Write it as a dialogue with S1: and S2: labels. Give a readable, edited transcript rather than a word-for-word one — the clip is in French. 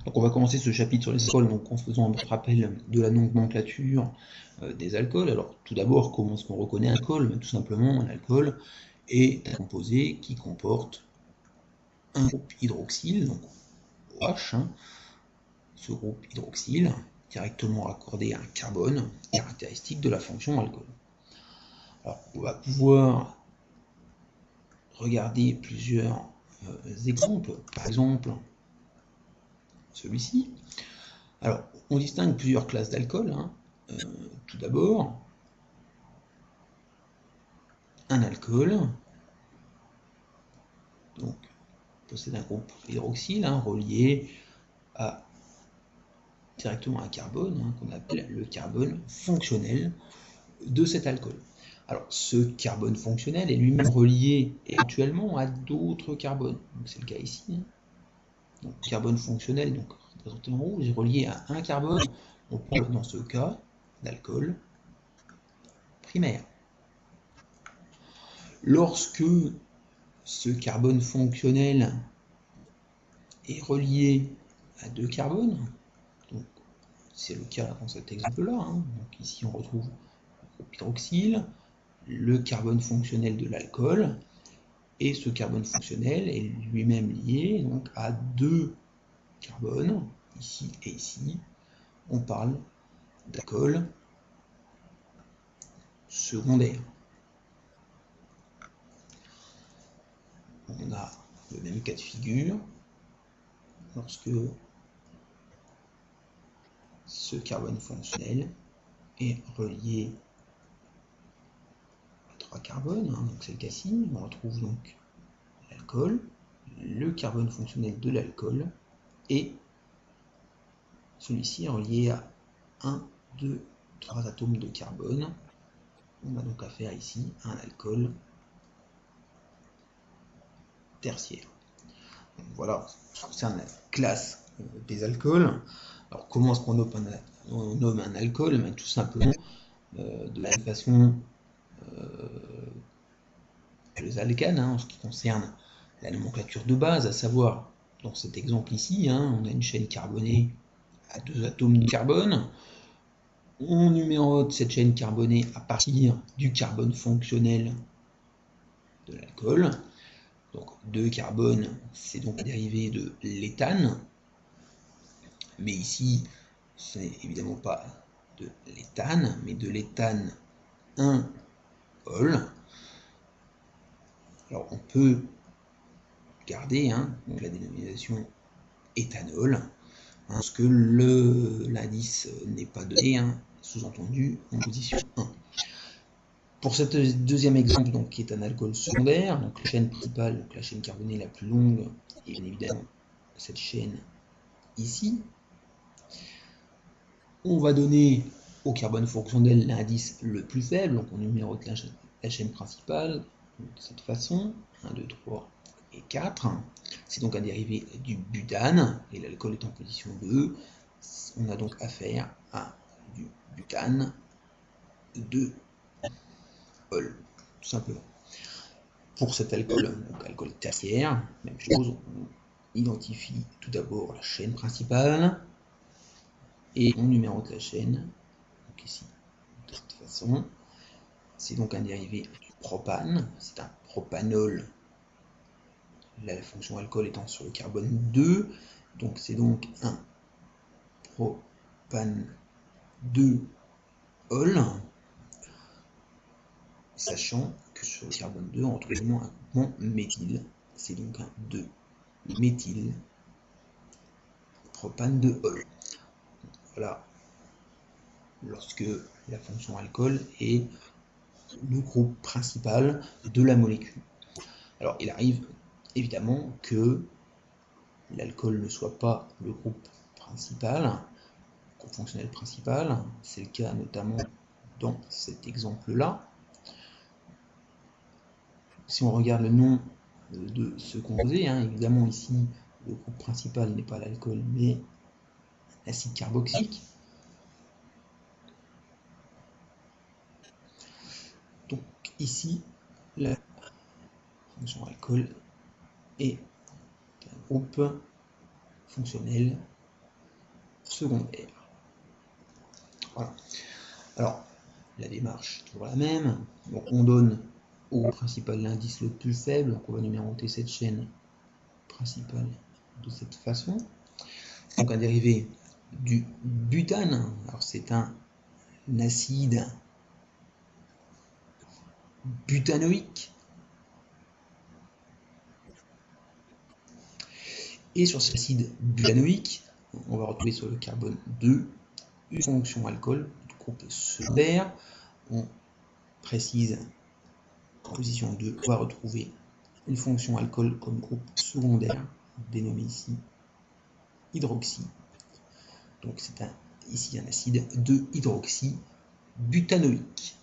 S1: Donc on va commencer ce chapitre sur les alcools donc, en faisant un petit rappel de la nomenclature des alcools. Alors tout d'abord, comment est-ce qu'on reconnaît un alcool? Tout simplement, un alcool est un composé qui comporte un groupe hydroxyle, donc OH, ce groupe hydroxyle directement raccordé à un carbone, caractéristique de la fonction alcool. Alors on va pouvoir regarder plusieurs exemples, par exemple celui-ci. Alors, on distingue plusieurs classes d'alcool. Tout d'abord, un alcool donc, possède un groupe hydroxyle relié directement à un carbone, qu'on appelle le carbone fonctionnel de cet alcool. Alors, ce carbone fonctionnel est lui-même relié éventuellement à d'autres carbones. C'est le cas ici. Donc, carbone fonctionnel, donc représenté en rouge, est relié à un carbone. On parle dans ce cas d'alcool primaire. Lorsque ce carbone fonctionnel est relié à deux carbones, donc c'est le cas dans cet exemple-là, donc ici on retrouve le groupe hydroxyle, le carbone fonctionnel de l'alcool, et ce carbone fonctionnel est lui-même lié donc, à deux carbones, ici et ici. On parle d'alcool secondaire. On a le même cas de figure lorsque ce carbone fonctionnel est relié à trois carbones, donc c'est le cas ici. On retrouve donc l'alcool, le carbone fonctionnel de l'alcool, et celui-ci est relié à 1, 2, 3 atomes de carbone. On a donc affaire ici à un alcool tertiaire. Donc voilà, ça concerne la classe des alcools. Alors comment est-ce qu'on nomme un alcool? Tout simplement de la même façon que les alcanes, en ce qui concerne la nomenclature de base, à savoir, dans cet exemple ici, on a une chaîne carbonée à deux atomes de carbone. On numérote cette chaîne carbonée à partir du carbone fonctionnel de l'alcool. Donc 2 carbones, c'est donc un dérivé de l'éthane. Mais ici, ce n'est évidemment pas de l'éthane, mais de l'éthane 1-ol. Alors on peut garder la dénomination éthanol, parce que l'indice n'est pas donné, sous-entendu en position 1. Pour ce deuxième exemple, donc, qui est un alcool secondaire, donc la chaîne principale, donc la chaîne carbonée la plus longue, et bien évidemment cette chaîne ici, on va donner au carbone fonctionnel l'indice le plus faible, donc on numérote la chaîne principale de cette façon, 1, 2, 3 et 4. C'est donc un dérivé du butane, et l'alcool est en position 2. On a donc affaire à du butane 2-ol, tout simplement. Pour cet alcool, donc alcool tertiaire, même chose, on identifie tout d'abord la chaîne principale et on numérote la chaîne, donc ici, de cette façon. C'est donc un dérivé du propane, c'est un propanol, la fonction alcool étant sur le carbone 2, donc c'est donc un propane 2-ol, sachant que sur le carbone 2, on retrouve également un groupement méthyle, c'est donc un 2-méthyl propane 2-ol. Voilà, lorsque la fonction alcool est le groupe principal de la molécule. Alors, il arrive évidemment que l'alcool ne soit pas le groupe principal, le groupe fonctionnel principal. C'est le cas notamment dans cet exemple-là. Si on regarde le nom de ce composé, évidemment ici, le groupe principal n'est pas l'alcool, mais l'acide carboxylique. Donc ici, la fonction alcool est un groupe fonctionnel secondaire. Voilà. Alors, la démarche est toujours la même. Donc, on donne au principal l'indice le plus faible. Donc, on va numéroter cette chaîne principale de cette façon. Donc, un dérivé du butane. Alors, c'est un acide butanoïque. Et sur cet acide butanoïque, on va retrouver sur le carbone 2 une fonction alcool du groupe secondaire. On précise en position 2, on va retrouver une fonction alcool comme groupe secondaire, dénommé ici hydroxy. Donc c'est ici un acide 2-hydroxybutanoïque.